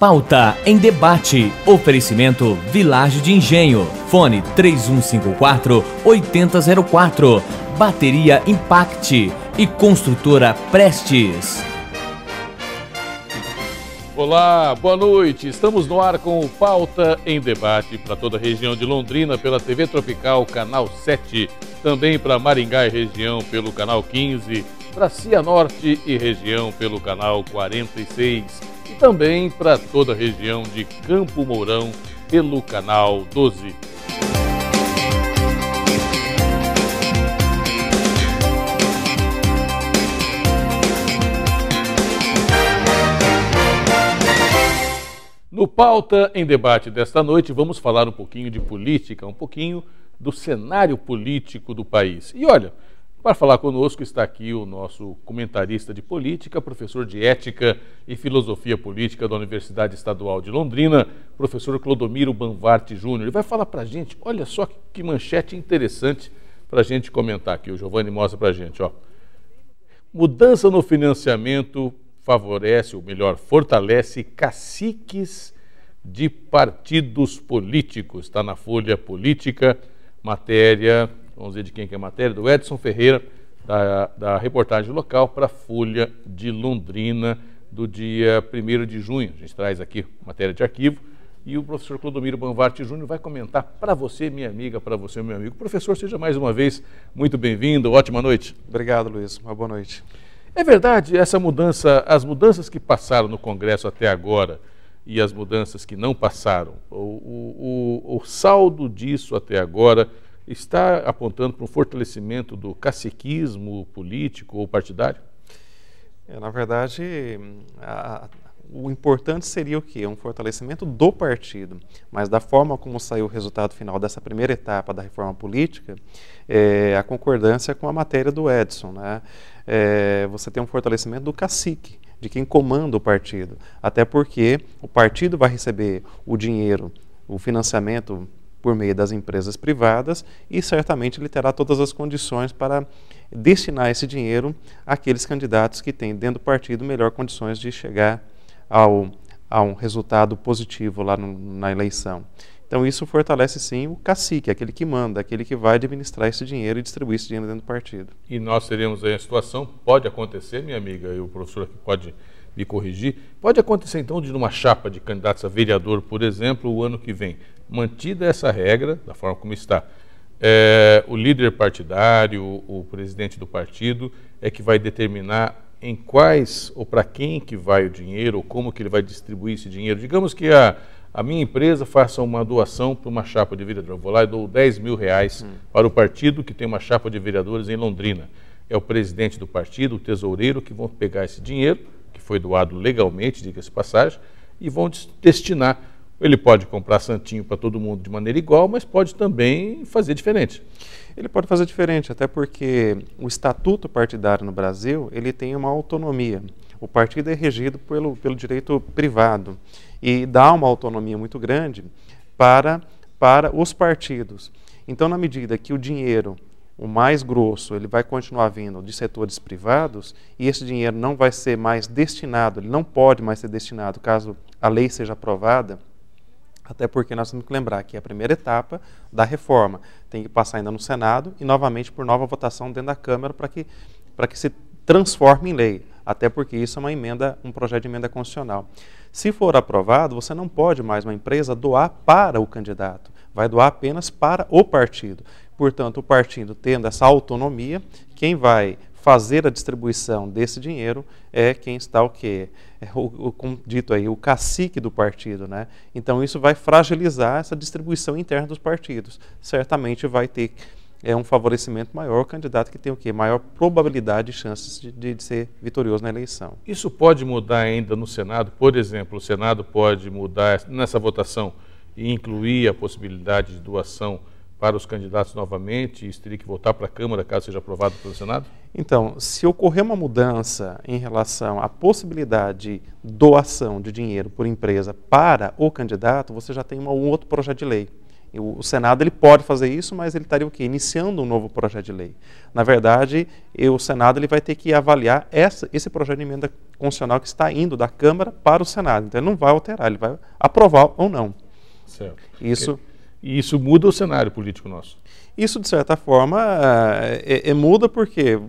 Pauta em Debate. Oferecimento Vilagem de Engenho. Fone 3154-8004. Bateria Impact e Construtora Prestes. Olá, boa noite. Estamos no ar com o Pauta em Debate para toda a região de Londrina pela TV Tropical, canal 7. Também para Maringá e região pelo canal 15. Para Cianorte e região pelo canal 46. E também para toda a região de Campo Mourão pelo canal 12. No Pauta em Debate desta noite, vamos falar um pouquinho de política, um pouquinho do cenário político do país. E olha, para falar conosco está aqui o nosso comentarista de política, professor de Ética e Filosofia Política da Universidade Estadual de Londrina, professor Clodomiro Banvarte Júnior. Ele vai falar para a gente, olha só que manchete interessante para a gente comentar aqui. O Giovanni mostra para a gente, ó. Mudança no financiamento favorece, ou melhor, fortalece caciques de partidos políticos. Está na Folha Política, matéria, vamos ver de quem que é a matéria, do Edson Ferreira, da reportagem local para a Folha de Londrina, do dia 1º de junho. A gente traz aqui matéria de arquivo e o professor Clodomiro Banvarte Júnior vai comentar para você, minha amiga, para você, meu amigo. Professor, seja mais uma vez muito bem-vindo, ótima noite. Obrigado, Luiz, uma boa noite. É verdade, essa mudança, as mudanças que passaram no Congresso até agora e as mudanças que não passaram, o saldo disso até agora está apontando para um fortalecimento do caciquismo político ou partidário? Na verdade, o importante seria o quê? Um fortalecimento do partido, mas da forma como saiu o resultado final dessa primeira etapa da reforma política, a concordância com a matéria do Edson, né? Você tem um fortalecimento do cacique, de quem comanda o partido, até porque o partido vai receber o dinheiro, o financiamento por meio das empresas privadas e certamente ele terá todas as condições para destinar esse dinheiro àqueles candidatos que têm dentro do partido melhor condições de chegar a um resultado positivo lá na eleição. Então isso fortalece sim o cacique, aquele que manda, aquele que vai administrar esse dinheiro e distribuir esse dinheiro dentro do partido. E nós teremos aí a situação, pode acontecer, minha amiga, e o professor aqui pode me corrigir, pode acontecer então de numa chapa de candidatos a vereador, por exemplo, o ano que vem, mantida essa regra, da forma como está, o líder partidário, o presidente do partido, é que vai determinar em quais ou para quem que vai o dinheiro, ou como que ele vai distribuir esse dinheiro. Digamos que a minha empresa faça uma doação para uma chapa de vereador. Eu vou lá e dou 10 mil reais para o partido que tem uma chapa de vereadores em Londrina. É o presidente do partido, o tesoureiro, que vão pegar esse dinheiro, que foi doado legalmente, diga-se de passagem, e vão destinar. Ele pode comprar santinho para todo mundo de maneira igual, mas pode também fazer diferente. Ele pode fazer diferente, até porque o estatuto partidário no Brasil, ele tem uma autonomia. O partido é regido pelo direito privado e dá uma autonomia muito grande para os partidos. Então, na medida que o dinheiro, o mais grosso, ele vai continuar vindo de setores privados e esse dinheiro não vai ser mais destinado, ele não pode mais ser destinado caso a lei seja aprovada, até porque nós temos que lembrar que é a primeira etapa da reforma tem que passar ainda no Senado e novamente por nova votação dentro da Câmara para que se transforme em lei, até porque isso é uma emenda, um projeto de emenda constitucional. Se for aprovado, você não pode mais uma empresa doar para o candidato, vai doar apenas para o partido. Portanto, o partido tendo essa autonomia, quem vai fazer a distribuição desse dinheiro é quem está o quê? Como dito aí, o cacique do partido, né? Então isso vai fragilizar essa distribuição interna dos partidos. Certamente vai ter um favorecimento maior ao candidato que tem o quê? Maior probabilidade e chances de ser vitorioso na eleição. Isso pode mudar ainda no Senado? Por exemplo, o Senado pode mudar nessa votação e incluir a possibilidade de doação para os candidatos novamente, e isso teria que voltar para a Câmara caso seja aprovado pelo Senado? Então, se ocorrer uma mudança em relação à possibilidade de doação de dinheiro por empresa para o candidato, você já tem um outro projeto de lei. O Senado ele pode fazer isso, mas ele estaria o quê? Iniciando um novo projeto de lei. Na verdade, o Senado ele vai ter que avaliar esse projeto de emenda constitucional que está indo da Câmara para o Senado. Então ele não vai alterar, ele vai aprovar ou não. Certo. E isso muda o cenário político nosso? Isso, de certa forma, muda porque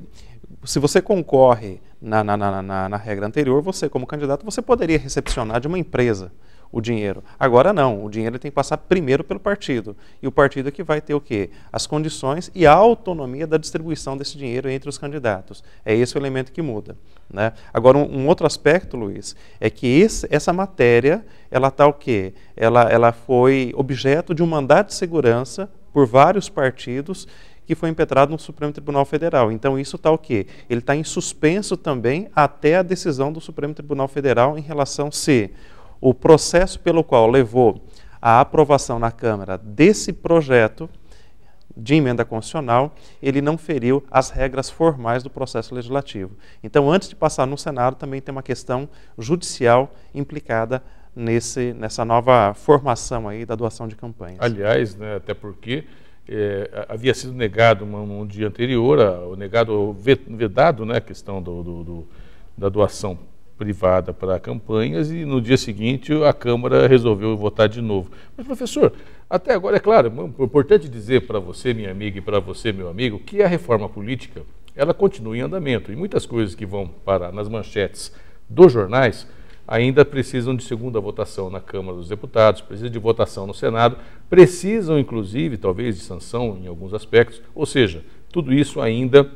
se você concorre na regra anterior, você, como candidato, você poderia recepcionar de uma empresa o dinheiro. Agora não, o dinheiro tem que passar primeiro pelo partido. E o partido é que vai ter o quê? As condições e a autonomia da distribuição desse dinheiro entre os candidatos. É esse o elemento que muda, né? Agora, um outro aspecto, Luiz, é que essa matéria, ela está o quê? Ela foi objeto de um mandato de segurança por vários partidos que foi impetrado no Supremo Tribunal Federal. Então isso está o quê? Ele está em suspenso também até a decisão do Supremo Tribunal Federal em relação se o processo pelo qual levou à aprovação na Câmara desse projeto de emenda constitucional, ele não feriu as regras formais do processo legislativo. Então, antes de passar no Senado, também tem uma questão judicial implicada nessa nova formação aí da doação de campanhas. Aliás, né, até porque havia sido negado um dia anterior, vedado, né, a questão da doação privada para campanhas, e no dia seguinte a Câmara resolveu votar de novo. Mas, professor, até agora, é claro, é importante dizer para você, minha amiga, e para você, meu amigo, que a reforma política, ela continua em andamento, e muitas coisas que vão parar nas manchetes dos jornais ainda precisam de segunda votação na Câmara dos Deputados, precisam de votação no Senado, precisam, inclusive, talvez, de sanção em alguns aspectos, ou seja, tudo isso ainda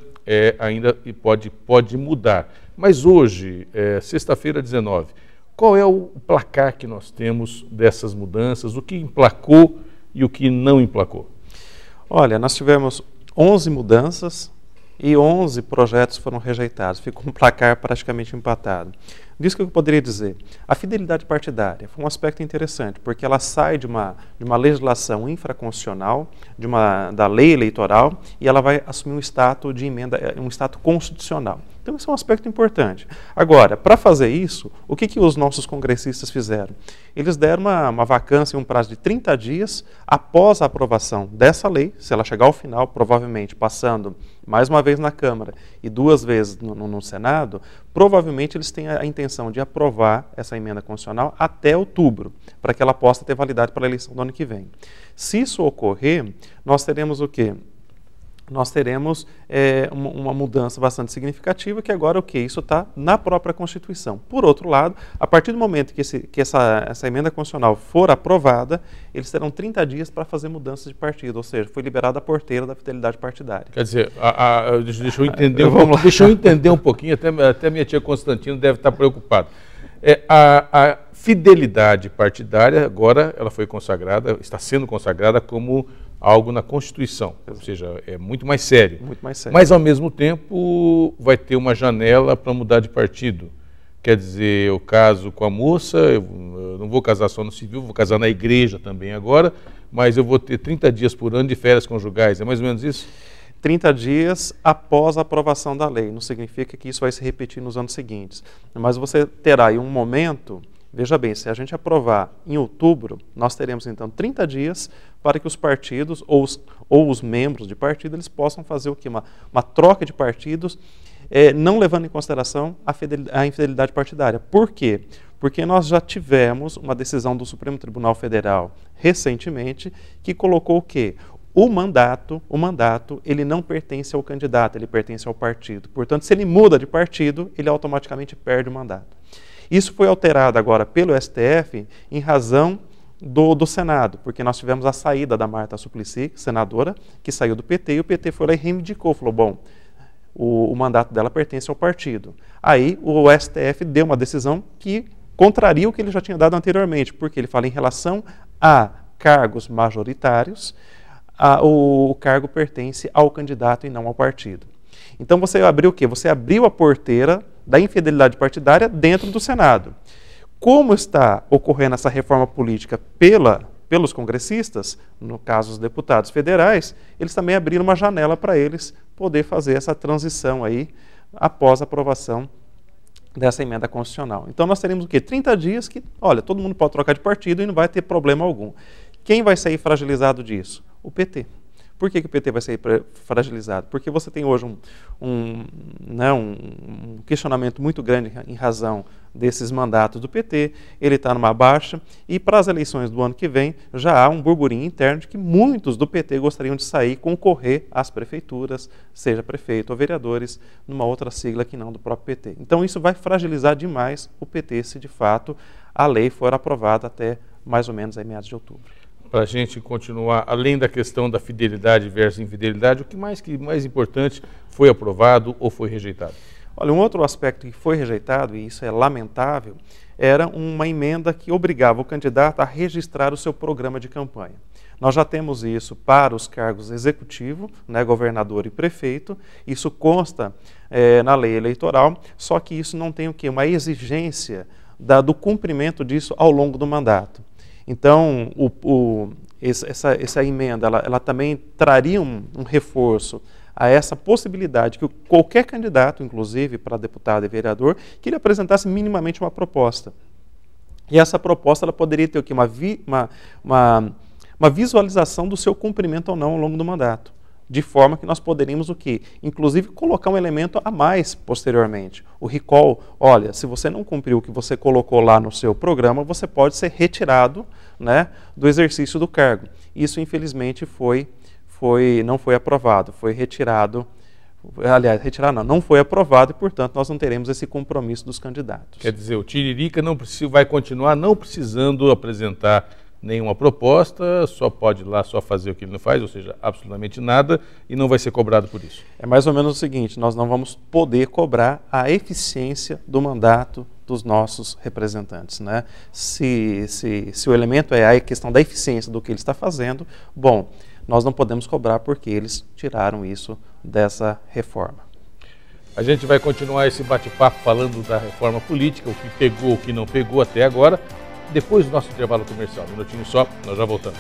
pode mudar. Mas hoje, sexta-feira 19, qual é o placar que nós temos dessas mudanças, o que emplacou e o que não emplacou? Olha, nós tivemos 11 mudanças e 11 projetos foram rejeitados, ficou um placar praticamente empatado. Disso que eu poderia dizer, a fidelidade partidária foi um aspecto interessante, porque ela sai de uma legislação infraconstitucional, da lei eleitoral, e ela vai assumir um status de emenda, um status constitucional. Então, isso é um aspecto importante. Agora, para fazer isso, o que os nossos congressistas fizeram? Eles deram uma vacância, um prazo de 30 dias após a aprovação dessa lei, se ela chegar ao final, provavelmente passando mais uma vez na Câmara e 2 vezes no Senado, provavelmente eles têm a intenção de aprovar essa emenda constitucional até outubro, para que ela possa ter validade para a eleição do ano que vem. Se isso ocorrer, nós teremos o quê? Nós teremos uma mudança bastante significativa, que agora o quê? Isso está na própria Constituição. Por outro lado, a partir do momento que essa emenda constitucional for aprovada, eles terão 30 dias para fazer mudanças de partido, ou seja, foi liberada a porteira da fidelidade partidária. Quer dizer, deixa eu entender um pouquinho, até minha tia Constantino deve estar preocupada. A fidelidade partidária, agora ela foi consagrada, está sendo consagrada como algo na Constituição, ou seja, é muito mais sério. Muito mais sério. Mas, ao mesmo tempo, vai ter uma janela para mudar de partido. Quer dizer, eu caso com a moça, eu não vou casar só no civil, vou casar na igreja também agora, mas eu vou ter 30 dias por ano de férias conjugais, é mais ou menos isso? 30 dias após a aprovação da lei, não significa que isso vai se repetir nos anos seguintes. Mas você terá aí um momento, veja bem, se a gente aprovar em outubro, nós teremos então 30 dias para que os partidos ou os membros de partido eles possam fazer o quê? Uma troca de partidos, não levando em consideração a infidelidade partidária. Por quê? Porque nós já tivemos uma decisão do Supremo Tribunal Federal recentemente que colocou o quê? O mandato, ele não pertence ao candidato, ele pertence ao partido. Portanto, se ele muda de partido, ele automaticamente perde o mandato. Isso foi alterado agora pelo STF em razão do Senado, porque nós tivemos a saída da Marta Suplicy, senadora, que saiu do PT, e o PT foi lá e reivindicou, falou, bom, o mandato dela pertence ao partido. Aí o STF deu uma decisão que contraria o que ele já tinha dado anteriormente, porque ele fala em relação a cargos majoritários, o cargo pertence ao candidato e não ao partido. Então você abriu o quê? Você abriu a porteira da infidelidade partidária dentro do Senado. Como está ocorrendo essa reforma política pelos congressistas, no caso os deputados federais, eles também abriram uma janela para eles poder fazer essa transição aí após a aprovação dessa emenda constitucional. Então nós teremos o quê? 30 dias que, olha, todo mundo pode trocar de partido e não vai ter problema algum. Quem vai sair fragilizado disso? O PT. Por que o PT vai sair fragilizado? Porque você tem hoje um questionamento muito grande em razão desses mandatos do PT, ele está numa baixa, e para as eleições do ano que vem já há um burburinho interno de que muitos do PT gostariam de sair, concorrer às prefeituras, seja prefeito ou vereadores, numa outra sigla que não do próprio PT. Então isso vai fragilizar demais o PT se de fato a lei for aprovada até mais ou menos em meados de outubro. Para a gente continuar, além da questão da fidelidade versus infidelidade, o que mais importante foi aprovado ou foi rejeitado? Olha, um outro aspecto que foi rejeitado, e isso é lamentável, era uma emenda que obrigava o candidato a registrar o seu programa de campanha. Nós já temos isso para os cargos executivo, né, governador e prefeito, isso consta na lei eleitoral, só que isso não tem o quê? Uma exigência do cumprimento disso ao longo do mandato. Então, essa emenda, ela também traria um reforço a essa possibilidade que qualquer candidato, inclusive para deputado e vereador, que ele apresentasse minimamente uma proposta. E essa proposta ela poderia ter o quê? Uma visualização do seu cumprimento ou não ao longo do mandato. De forma que nós poderíamos o quê? Inclusive colocar um elemento a mais posteriormente. O recall, olha, se você não cumpriu o que você colocou lá no seu programa, você pode ser retirado, né, do exercício do cargo. Isso, infelizmente, não foi aprovado, foi retirado, aliás, não foi aprovado e, portanto, nós não teremos esse compromisso dos candidatos. Quer dizer, o Tiririca vai continuar não precisando apresentar nenhuma proposta, só pode ir lá só fazer o que ele não faz, ou seja, absolutamente nada, e não vai ser cobrado por isso. É mais ou menos o seguinte, nós não vamos poder cobrar a eficiência do mandato dos nossos representantes, né? Se o elemento é a questão da eficiência do que ele está fazendo, bom, nós não podemos cobrar porque eles tiraram isso dessa reforma. A gente vai continuar esse bate-papo falando da reforma política, o que pegou, o que não pegou até agora, depois do nosso intervalo comercial. Um minutinho só, nós já voltamos.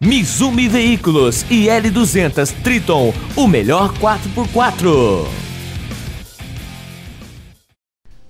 Mizumi Veículos e L200 Triton, o melhor 4x4.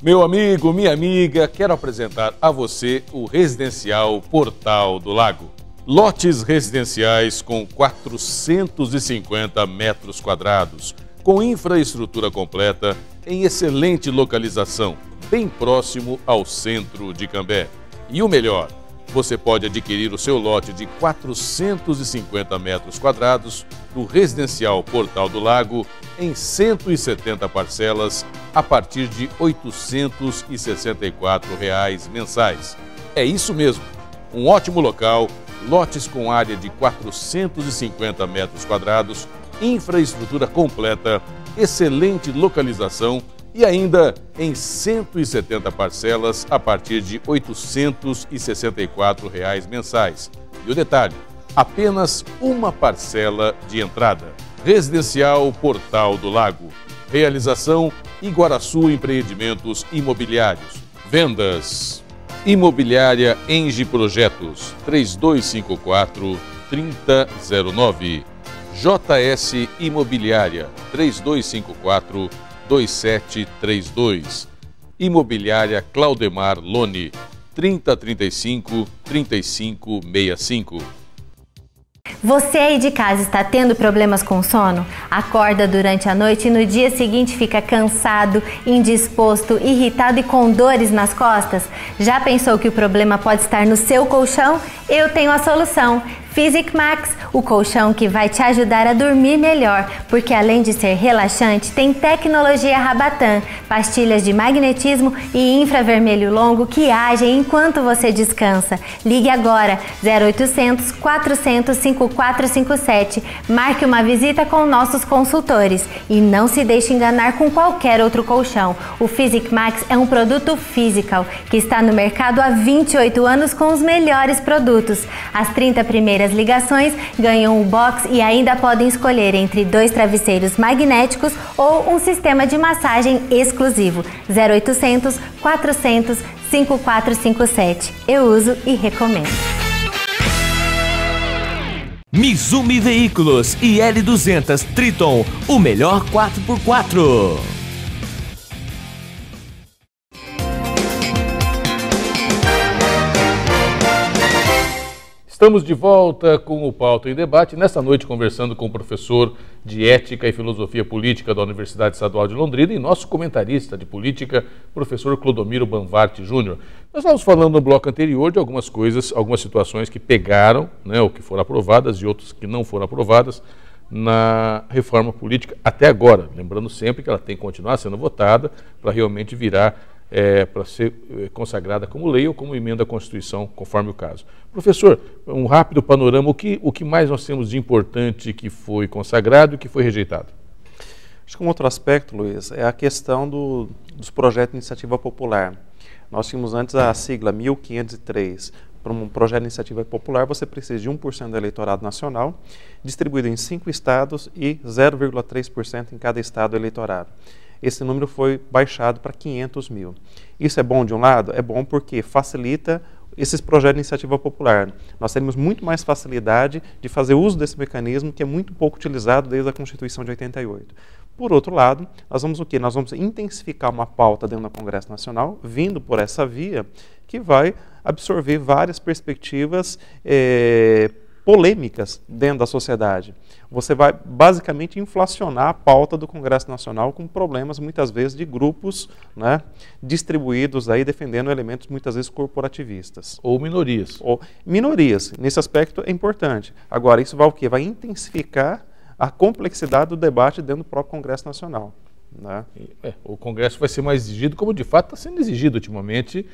Meu amigo, minha amiga, quero apresentar a você o Residencial Portal do Lago. Lotes residenciais com 450 metros quadrados, com infraestrutura completa, em excelente localização, bem próximo ao centro de Cambé. E o melhor, você pode adquirir o seu lote de 450 metros quadrados do Residencial Portal do Lago em 170 parcelas a partir de R$ 864 mensais. É isso mesmo, um ótimo local, lotes com área de 450 metros quadrados, infraestrutura completa, excelente localização e ainda em 170 parcelas a partir de R$ 864 mensais. E o detalhe, apenas uma parcela de entrada. Residencial Portal do Lago. Realização Iguaraçu Empreendimentos Imobiliários. Vendas. Imobiliária Engie Projetos 3254-3009. JS Imobiliária 3254-2732. Imobiliária Claudemar Lone 3035-3565. Você aí de casa está tendo problemas com sono? Acorda durante a noite e no dia seguinte fica cansado, indisposto, irritado e com dores nas costas? Já pensou que o problema pode estar no seu colchão? Eu tenho a solução! Physic Max, o colchão que vai te ajudar a dormir melhor, porque além de ser relaxante, tem tecnologia Rabatan, pastilhas de magnetismo e infravermelho longo que agem enquanto você descansa. Ligue agora, 0800 400 5457. Marque uma visita com nossos consultores e não se deixe enganar com qualquer outro colchão. O Physic Max é um produto physical que está no mercado há 28 anos com os melhores produtos. As 30 primeiras ligações ganham o box e ainda podem escolher entre 2 travesseiros magnéticos ou um sistema de massagem exclusivo. 0800 400 5457. Eu uso e recomendo. Mizumi Veículos e L200 Triton, o melhor 4x4. Estamos de volta com o Pauta em Debate, nesta noite conversando com o professor de Ética e Filosofia Política da Universidade Estadual de Londrina e nosso comentarista de política, professor Clodomiro Banvart Júnior. Nós estávamos falando no bloco anterior de algumas coisas, algumas situações que pegaram, né, ou que foram aprovadas e outras que não foram aprovadas na reforma política até agora. Lembrando sempre que ela tem que continuar sendo votada para realmente virar para ser consagrada como lei ou como emenda à Constituição, conforme o caso. Professor, um rápido panorama, o que mais nós temos de importante que foi consagrado e que foi rejeitado? Acho que um outro aspecto, Luiz, é a questão dos projetos de iniciativa popular. Nós tínhamos antes a sigla 1503. Para um projeto de iniciativa popular, você precisa de 1% do eleitorado nacional, distribuído em 5 estados e 0,3% em cada estado eleitorado. Esse número foi baixado para 500 mil. Isso é bom de um lado? É bom porque facilita esses projetos de iniciativa popular. Nós teremos muito mais facilidade de fazer uso desse mecanismo que é muito pouco utilizado desde a Constituição de 88. Por outro lado, nós vamos o quê? Nós vamos intensificar uma pauta dentro do Congresso Nacional, vindo por essa via, que vai absorver várias perspectivas polêmicas dentro da sociedade. Você vai basicamente inflacionar a pauta do Congresso Nacional com problemas muitas vezes de grupos, né, distribuídos aí defendendo elementos muitas vezes corporativistas. Ou minorias. Ou minorias. Nesse aspecto é importante. Agora, isso vai o quê? Vai intensificar a complexidade do debate dentro do próprio Congresso Nacional. Né? O Congresso vai ser mais exigido, como de fato está sendo exigido ultimamente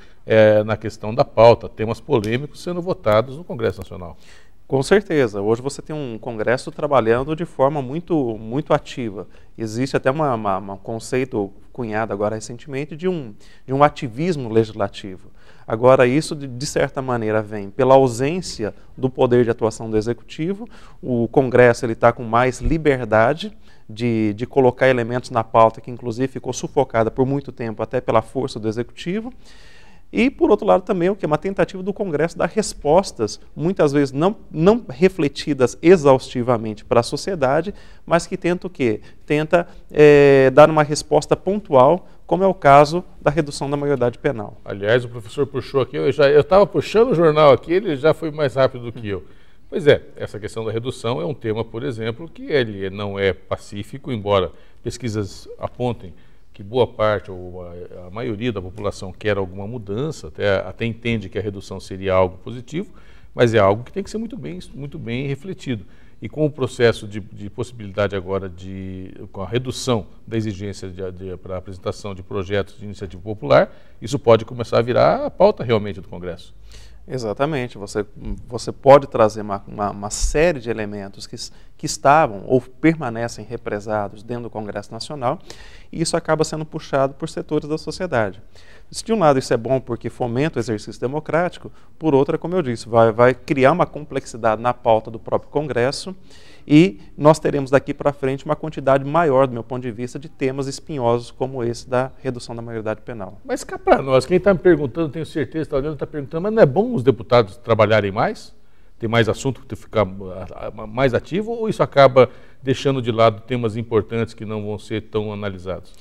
na questão da pauta, temas polêmicos sendo votados no Congresso Nacional. Com certeza. Hoje você tem um Congresso trabalhando de forma muito ativa. Existe até um conceito cunhado agora recentemente de um ativismo legislativo. Agora, isso, de certa maneira, vem pela ausência do poder de atuação do Executivo. O Congresso está com mais liberdade de colocar elementos na pauta que, inclusive, ficou sufocada por muito tempo até pela força do Executivo. E, por outro lado, também o que é uma tentativa do Congresso dar respostas, muitas vezes não refletidas exaustivamente para a sociedade, mas que tenta o quê? Tenta dar uma resposta pontual, como é o caso da redução da maioridade penal. Aliás, o professor puxou aqui, eu estava puxando o jornal aqui, ele já foi mais rápido do que eu. Pois é, essa questão da redução é um tema, por exemplo, que ele não é pacífico, embora pesquisas apontem que boa parte ou a maioria da população quer alguma mudança, até entende que a redução seria algo positivo, mas é algo que tem que ser muito bem refletido. E com o processo de possibilidade agora com a redução da exigência para a apresentação de projetos de iniciativa popular, isso pode começar a virar a pauta realmente do Congresso. Exatamente. Você pode trazer uma série de elementos que estavam ou permanecem represados dentro do Congresso Nacional, e isso acaba sendo puxado por setores da sociedade. Se de um lado isso é bom porque fomenta o exercício democrático, por outro, como eu disse, vai criar uma complexidade na pauta do próprio Congresso, e nós teremos daqui para frente uma quantidade maior, do meu ponto de vista, de temas espinhosos como esse da redução da maioridade penal. Mas cá para nós, quem está me perguntando, tenho certeza, está olhando, está perguntando, mas não é bom os deputados trabalharem mais? Ter mais assunto, ficar mais ativo, ou isso acaba deixando de lado temas importantes que não vão ser tão analisados?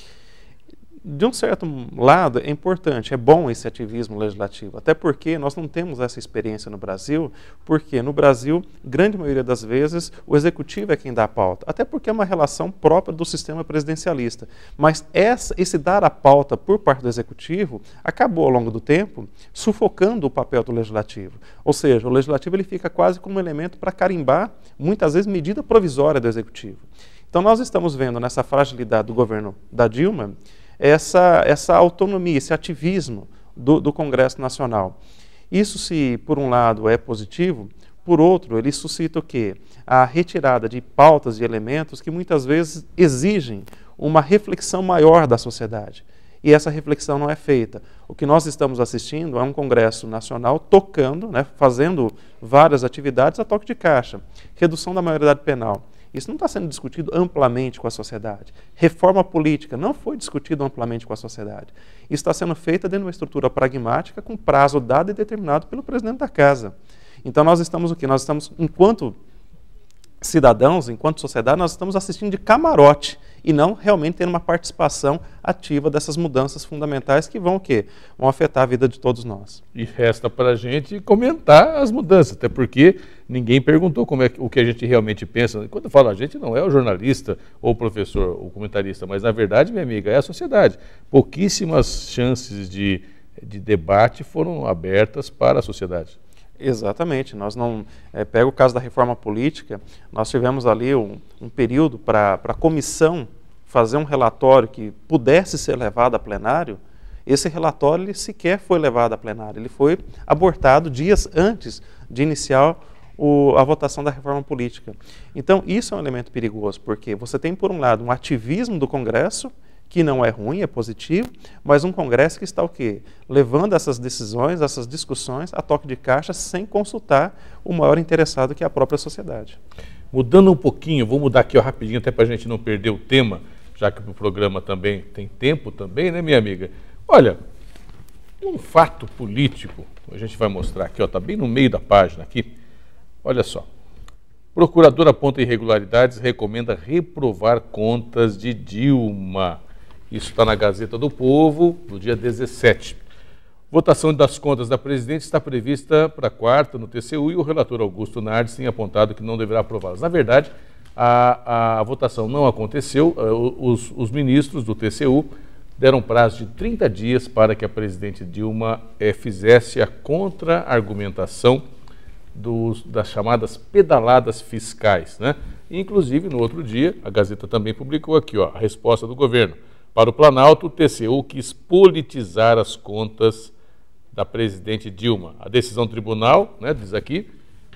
De um certo lado, é importante, é bom esse ativismo legislativo, até porque nós não temos essa experiência no Brasil, porque no Brasil, grande maioria das vezes, o Executivo é quem dá a pauta, até porque é uma relação própria do sistema presidencialista. Mas esse dar a pauta por parte do Executivo acabou, ao longo do tempo, sufocando o papel do Legislativo. Ou seja, o Legislativo ele fica quase como um elemento para carimbar, muitas vezes, medida provisória do Executivo. Então nós estamos vendo nessa fragilidade do governo da Dilma, essa autonomia, esse ativismo do Congresso Nacional. Isso, se por um lado é positivo, por outro, ele suscita o quê? A retirada de pautas e elementos que muitas vezes exigem uma reflexão maior da sociedade. E essa reflexão não é feita. O que nós estamos assistindo é um Congresso Nacional tocando, né, fazendo várias atividades a toque de caixa. Redução da maioridade penal. Isso não está sendo discutido amplamente com a sociedade. Reforma política não foi discutido amplamente com a sociedade. Isso está sendo feito dentro de uma estrutura pragmática com prazo dado e determinado pelo presidente da Casa. Então nós estamos o quê? Nós estamos, enquanto cidadãos, enquanto sociedade, nós estamos assistindo de camarote e não realmente tendo uma participação ativa dessas mudanças fundamentais que vão o quê? Vão afetar a vida de todos nós. E resta para a gente comentar as mudanças, até porque ninguém perguntou como o que a gente realmente pensa. Quando eu falo a gente, não é o jornalista ou o professor ou o comentarista, mas na verdade, minha amiga, é a sociedade. Pouquíssimas chances de debate foram abertas para a sociedade. Exatamente, nós não, pega o caso da reforma política, nós tivemos ali um período para a comissão fazer um relatório que pudesse ser levado a plenário. Esse relatório ele sequer foi levado a plenário, ele foi abortado dias antes de iniciar a votação da reforma política. Então isso é um elemento perigoso, porque você tem por um lado um ativismo do Congresso, que não é ruim, é positivo, mas um Congresso que está o quê? Levando essas decisões, essas discussões a toque de caixa sem consultar o maior interessado, que é a própria sociedade. Mudando um pouquinho, vou mudar aqui rapidinho, até para a gente não perder o tema, já que o programa também tem tempo também, né, minha amiga? Olha, um fato político, a gente vai mostrar aqui, está bem no meio da página aqui, olha só. Procurador aponta irregularidades e recomenda reprovar contas de Dilma. Isso está na Gazeta do Povo, no dia 17. Votação das contas da presidente está prevista para quarta no TCU e o relator Augusto Nardes tem apontado que não deverá aprová-las. Na verdade, a votação não aconteceu. Os ministros do TCU deram prazo de 30 dias para que a presidente Dilma fizesse a contra-argumentação das chamadas pedaladas fiscais, né? Inclusive, no outro dia, a Gazeta também publicou aqui, a resposta do governo. Para o Planalto, o TCU quis politizar as contas da presidente Dilma. A decisão do tribunal, né, diz aqui,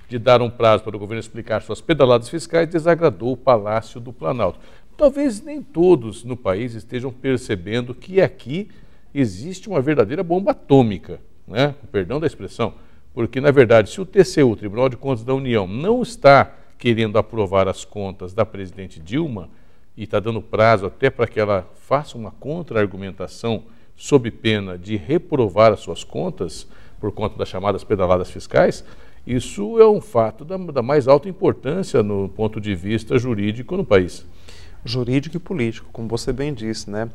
de dar um prazo para o governo explicar suas pedaladas fiscais desagradou o Palácio do Planalto. Talvez nem todos no país estejam percebendo que aqui existe uma verdadeira bomba atômica, né, com perdão da expressão, porque, na verdade, se o TCU, o Tribunal de Contas da União, não está querendo aprovar as contas da presidente Dilma, e está dando prazo até para que ela faça uma contra-argumentação sob pena de reprovar as suas contas por conta das chamadas pedaladas fiscais, isso é um fato da mais alta importância no ponto de vista jurídico no país. Jurídico e político, como você bem disse, né?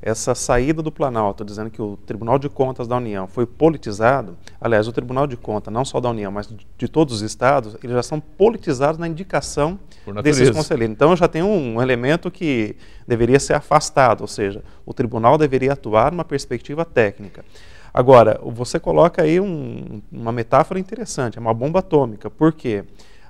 Essa saída do Planalto, dizendo que o Tribunal de Contas da União foi politizado, aliás, o Tribunal de Contas, não só da União, mas de todos os estados, eles já são politizados na indicação desses conselheiros. Então, já tem um elemento que deveria ser afastado, ou seja, o tribunal deveria atuar numa perspectiva técnica. Agora, você coloca aí uma metáfora interessante, é uma bomba atômica. Por quê?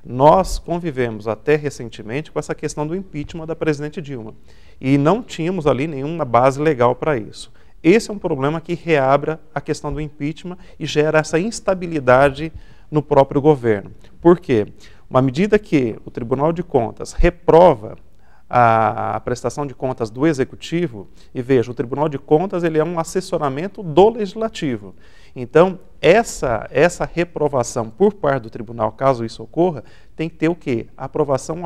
Nós convivemos até recentemente com essa questão do impeachment da presidente Dilma e não tínhamos ali nenhuma base legal para isso. Esse é um problema que reabre a questão do impeachment e gera essa instabilidade no próprio governo. Por quê? Uma medida que o Tribunal de Contas reprova a prestação de contas do Executivo, e veja, o Tribunal de Contas ele é um assessoramento do Legislativo. Então, essa reprovação por parte do Tribunal, caso isso ocorra, tem que ter o quê? A aprovação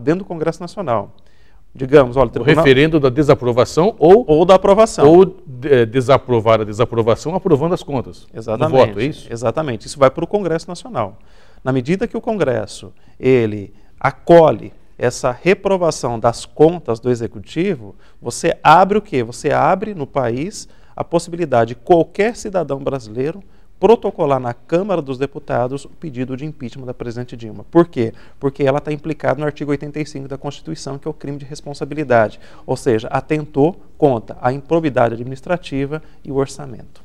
dentro do Congresso Nacional. Digamos, olha, o Tribunal... O referendo da desaprovação ou da aprovação. Ou desaprovar a desaprovação aprovando as contas. Exatamente. No voto, é isso? Exatamente. Isso vai para o Congresso Nacional. Na medida que o Congresso ele acolhe essa reprovação das contas do Executivo, você abre o quê? Você abre no país a possibilidade de qualquer cidadão brasileiro protocolar na Câmara dos Deputados o pedido de impeachment da presidente Dilma. Por quê? Porque ela está implicada no artigo 85 da Constituição, que é o crime de responsabilidade. Ou seja, atentou contra a improbidade administrativa e o orçamento.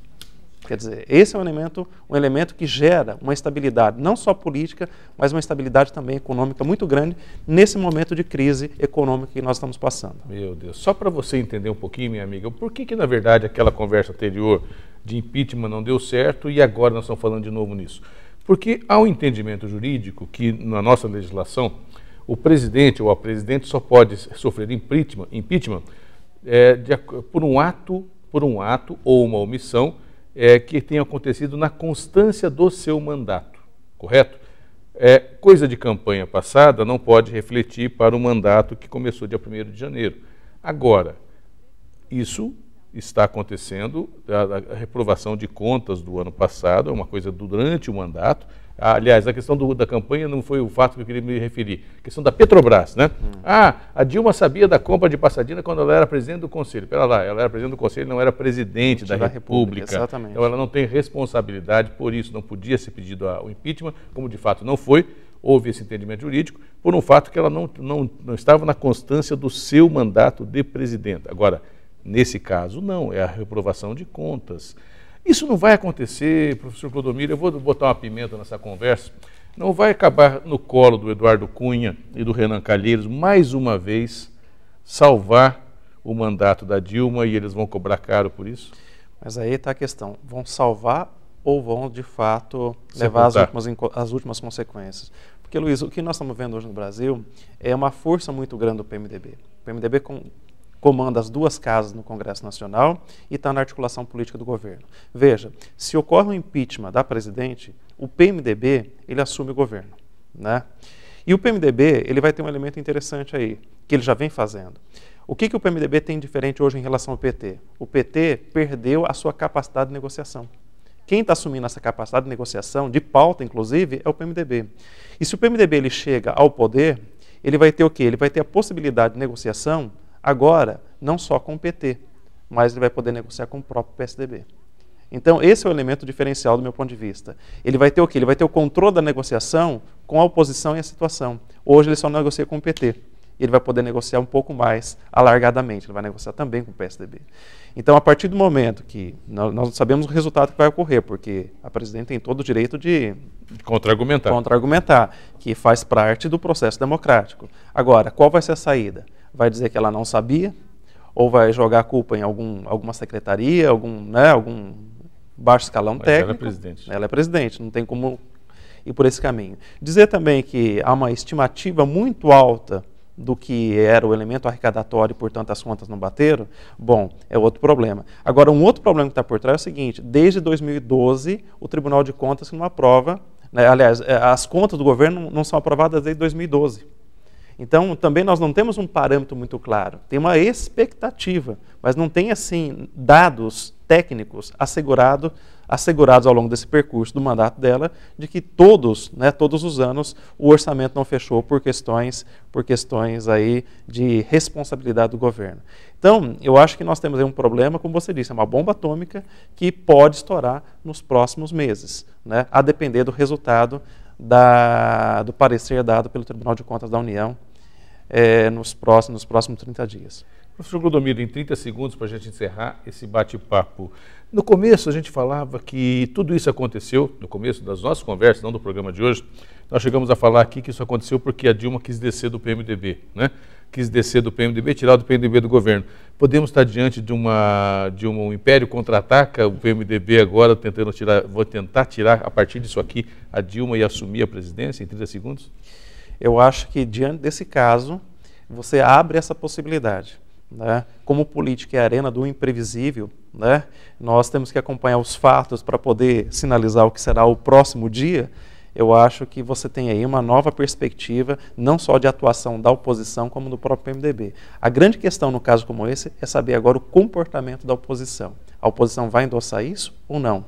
Quer dizer, esse é um elemento que gera uma estabilidade, não só política, mas uma estabilidade também econômica muito grande nesse momento de crise econômica que nós estamos passando. Meu Deus, só para você entender um pouquinho, minha amiga, por que na verdade aquela conversa anterior de impeachment não deu certo e agora nós estamos falando de novo nisso? Porque há um entendimento jurídico que na nossa legislação o presidente ou a presidente só pode sofrer impeachment por um ato ou uma omissão que tenha acontecido na constância do seu mandato, correto? Coisa de campanha passada não pode refletir para o mandato que começou dia 1º de janeiro. Agora, isso está acontecendo, a reprovação de contas do ano passado é uma coisa durante o mandato, Aliás, a questão da campanha não foi o fato que eu queria me referir. A questão da Petrobras, né? A Dilma sabia da compra de Passadina quando ela era presidente do Conselho. Pera lá, ela era presidente do Conselho, não era presidente da República. Exatamente. Então ela não tem responsabilidade por isso, não podia ser pedido o impeachment, como de fato não foi. Houve esse entendimento jurídico por um fato que ela não estava na constância do seu mandato de presidente. Agora, nesse caso, não, é a reprovação de contas. Isso não vai acontecer, professor Clodomiro, eu vou botar uma pimenta nessa conversa, não vai acabar no colo do Eduardo Cunha e do Renan Calheiros, mais uma vez, salvar o mandato da Dilma e eles vão cobrar caro por isso? Mas aí está a questão, vão salvar ou vão, de fato, levar as últimas consequências? Porque, Luiz, o que nós estamos vendo hoje no Brasil é uma força muito grande do PMDB. O PMDB comanda as duas casas no Congresso Nacional e está na articulação política do governo. Veja, se ocorre um impeachment da presidente, o PMDB, ele assume o governo, né? E o PMDB, ele vai ter um elemento interessante aí, que ele já vem fazendo. O que o PMDB tem diferente hoje em relação ao PT? O PT perdeu a sua capacidade de negociação. Quem está assumindo essa capacidade de negociação, de pauta inclusive, é o PMDB. E se o PMDB ele chega ao poder, ele vai ter o quê? Ele vai ter a possibilidade de negociação agora, não só com o PT, mas ele vai poder negociar com o próprio PSDB. Então, esse é o elemento diferencial do meu ponto de vista. Ele vai ter o quê? Ele vai ter o controle da negociação com a oposição e a situação. Hoje ele só negocia com o PT. Ele vai poder negociar um pouco mais alargadamente, ele vai negociar também com o PSDB. Então, a partir do momento que nós não sabemos o resultado que vai ocorrer, porque a presidente tem todo o direito de contra-argumentar, que faz parte do processo democrático. Agora, qual vai ser a saída? Vai dizer que ela não sabia? Ou vai jogar a culpa em alguma secretaria, algum baixo escalão técnico? Ela é presidente. Ela é presidente, não tem como ir por esse caminho. Dizer também que há uma estimativa muito alta do que era o elemento arrecadatório e, portanto, as contas não bateram, bom, é outro problema. Agora, um outro problema que está por trás é o seguinte, desde 2012, o Tribunal de Contas não aprova, né, aliás, as contas do governo não são aprovadas desde 2012. Então, também nós não temos um parâmetro muito claro, tem uma expectativa, mas não tem, assim, dados técnicos assegurados ao longo desse percurso do mandato dela, de que todos os anos, o orçamento não fechou por questões aí de responsabilidade do governo. Então, eu acho que nós temos aí um problema, como você disse, é uma bomba atômica que pode estourar nos próximos meses, né, a depender do resultado do parecer dado pelo Tribunal de Contas da União nos próximos 30 dias. Professor Clodomiro, em 30 segundos para a gente encerrar esse bate-papo. No começo a gente falava que tudo isso aconteceu, no começo das nossas conversas, não do programa de hoje, nós chegamos a falar aqui que isso aconteceu porque a Dilma quis descer do PMDB, né? Quis descer do PMDB, tirar do PMDB do governo. Podemos estar diante de um império contra-ataca, o PMDB agora vou tentar tirar a partir disso aqui a Dilma e assumir a presidência em 30 segundos? Eu acho que diante desse caso, você abre essa possibilidade. Né? Como política é a arena do imprevisível, né? Nós temos que acompanhar os fatos para poder sinalizar o que será o próximo dia. Eu acho que você tem aí uma nova perspectiva, não só de atuação da oposição, como do próprio PMDB. A grande questão, no caso como esse, é saber agora o comportamento da oposição. A oposição vai endossar isso ou não?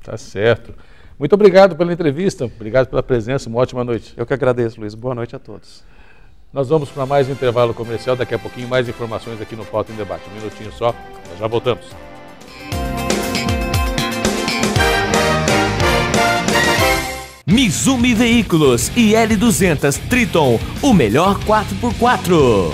Tá certo. Muito obrigado pela entrevista, obrigado pela presença, uma ótima noite. Eu que agradeço, Luiz. Boa noite a todos. Nós vamos para mais um intervalo comercial, daqui a pouquinho mais informações aqui no Pauta em Debate. Um minutinho só, nós já voltamos. Mizumi Veículos e L200 Triton, o melhor 4x4.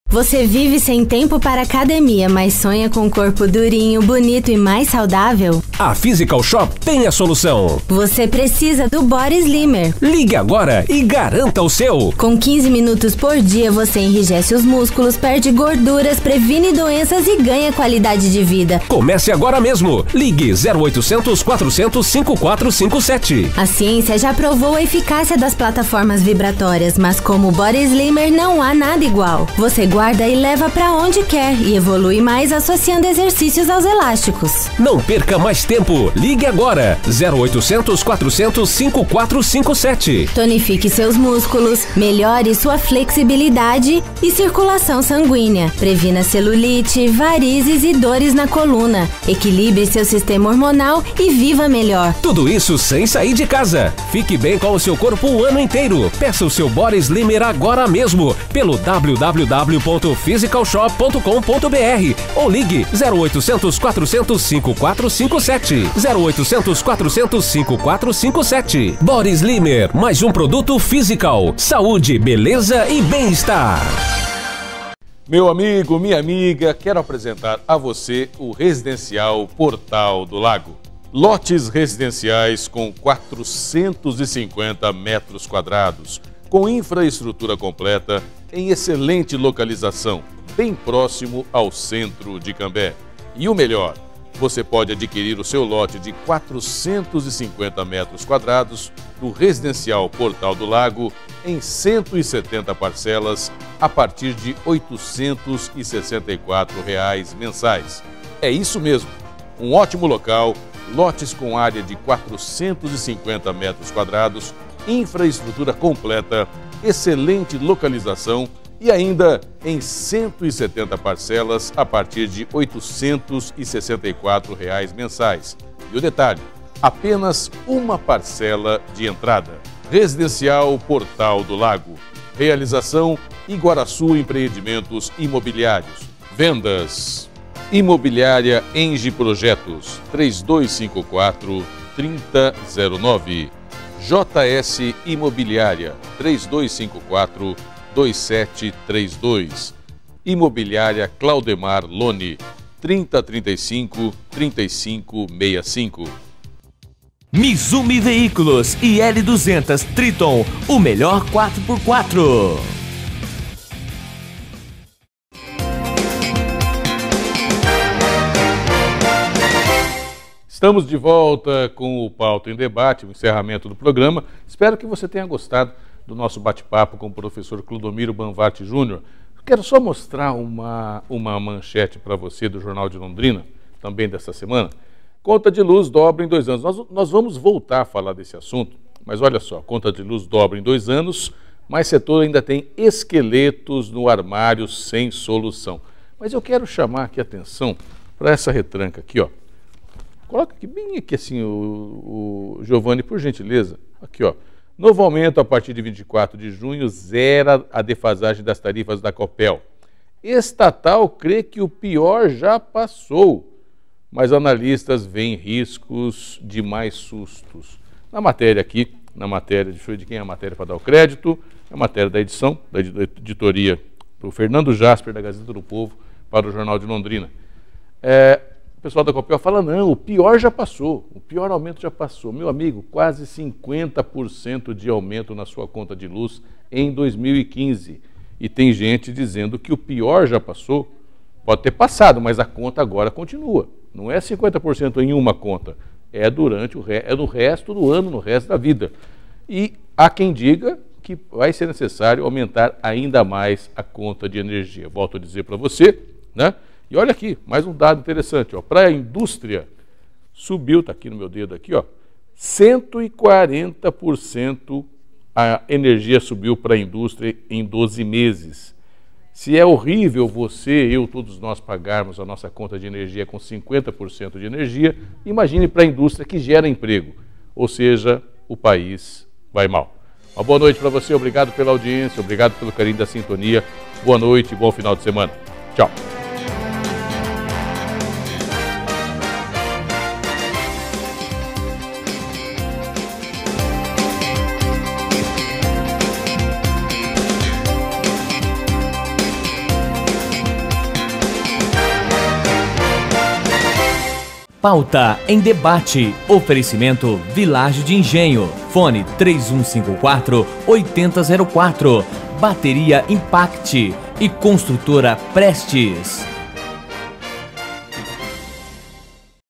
Você vive sem tempo para academia, mas sonha com um corpo durinho, bonito e mais saudável? A Physical Shop tem a solução. Você precisa do Body Slimmer. Ligue agora e garanta o seu. Com 15 minutos por dia, você enrijece os músculos, perde gorduras, previne doenças e ganha qualidade de vida. Comece agora mesmo. Ligue 0800 400 5457. A ciência já provou a eficácia das plataformas vibratórias, mas como o Body Slimmer não há nada igual. Você guarda e leva para onde quer e evolui mais associando exercícios aos elásticos. Não perca mais tempo. Ligue agora, 0800 400 5457. Tonifique seus músculos, melhore sua flexibilidade e circulação sanguínea. Previna celulite, varizes e dores na coluna. Equilibre seu sistema hormonal e viva melhor. Tudo isso sem sair de casa. Fique bem com o seu corpo o ano inteiro. Peça o seu Body Slimmer agora mesmo pelo www.physicalshop.com.br ou ligue 0800 400 5457. 0800 400 5457. Body Slimmer, mais um produto Physical. Saúde, beleza e bem-estar. Meu amigo, minha amiga, quero apresentar a você o Residencial Portal do Lago. Lotes residenciais com 450 metros quadrados, com infraestrutura completa, em excelente localização, bem próximo ao centro de Cambé. E o melhor, você pode adquirir o seu lote de 450 metros quadrados do Residencial Portal do Lago em 170 parcelas a partir de R$ 864 mensais. É isso mesmo, um ótimo local, lotes com área de 450 metros quadrados, infraestrutura completa, excelente localização e ainda em 170 parcelas a partir de R$ 864 mensais. E o detalhe, apenas uma parcela de entrada. Residencial Portal do Lago. Realização Iguaraçu Empreendimentos Imobiliários. Vendas Imobiliária Engie Projetos 3254-3009. JS Imobiliária 3254-2732. Imobiliária Claudemar Lone 3035-3565. Mizumi Veículos e L200 Triton, o melhor 4x4. Estamos de volta com o Pauta em Debate, o encerramento do programa. Espero que você tenha gostado do nosso bate-papo com o professor Clodomiro Banvatti Júnior. Quero só mostrar uma manchete para você do Jornal de Londrina, também dessa semana. Conta de luz dobra em 2 anos. Nós vamos voltar a falar desse assunto, mas olha só, conta de luz dobra em 2 anos, mas setor ainda tem esqueletos no armário sem solução. Mas eu quero chamar aqui a atenção para essa retranca aqui, ó. Coloca aqui bem aqui assim o Giovanni, por gentileza. Aqui, ó. Novo aumento a partir de 24 de junho, zera a defasagem das tarifas da Copel. Estatal crê que o pior já passou, mas analistas veem riscos de mais sustos. Na matéria aqui, deixa eu ver de quem é a matéria para dar o crédito, é a matéria da edição, da editoria do Fernando Jasper, da Gazeta do Povo, para o Jornal de Londrina. O pessoal da Copel fala, não, o pior já passou, o pior aumento já passou. Meu amigo, quase 50% de aumento na sua conta de luz em 2015. E tem gente dizendo que o pior já passou. Pode ter passado, mas a conta agora continua. Não é 50% em uma conta, é no resto do ano, no resto da vida. E há quem diga que vai ser necessário aumentar ainda mais a conta de energia. Volto a dizer para você, né? E olha aqui, mais um dado interessante, ó. Para a indústria, subiu, está aqui no meu dedo aqui, ó, 140% a energia subiu para a indústria em 12 meses. Se é horrível você, eu, todos nós pagarmos a nossa conta de energia com 50% de energia, imagine para a indústria que gera emprego, ou seja, o país vai mal. Uma boa noite para você, obrigado pela audiência, obrigado pelo carinho da sintonia, boa noite e bom final de semana. Tchau. Pauta em Debate. Oferecimento Vilagem de Engenho. Fone 3154-8004. Bateria Impact e Construtora Prestes.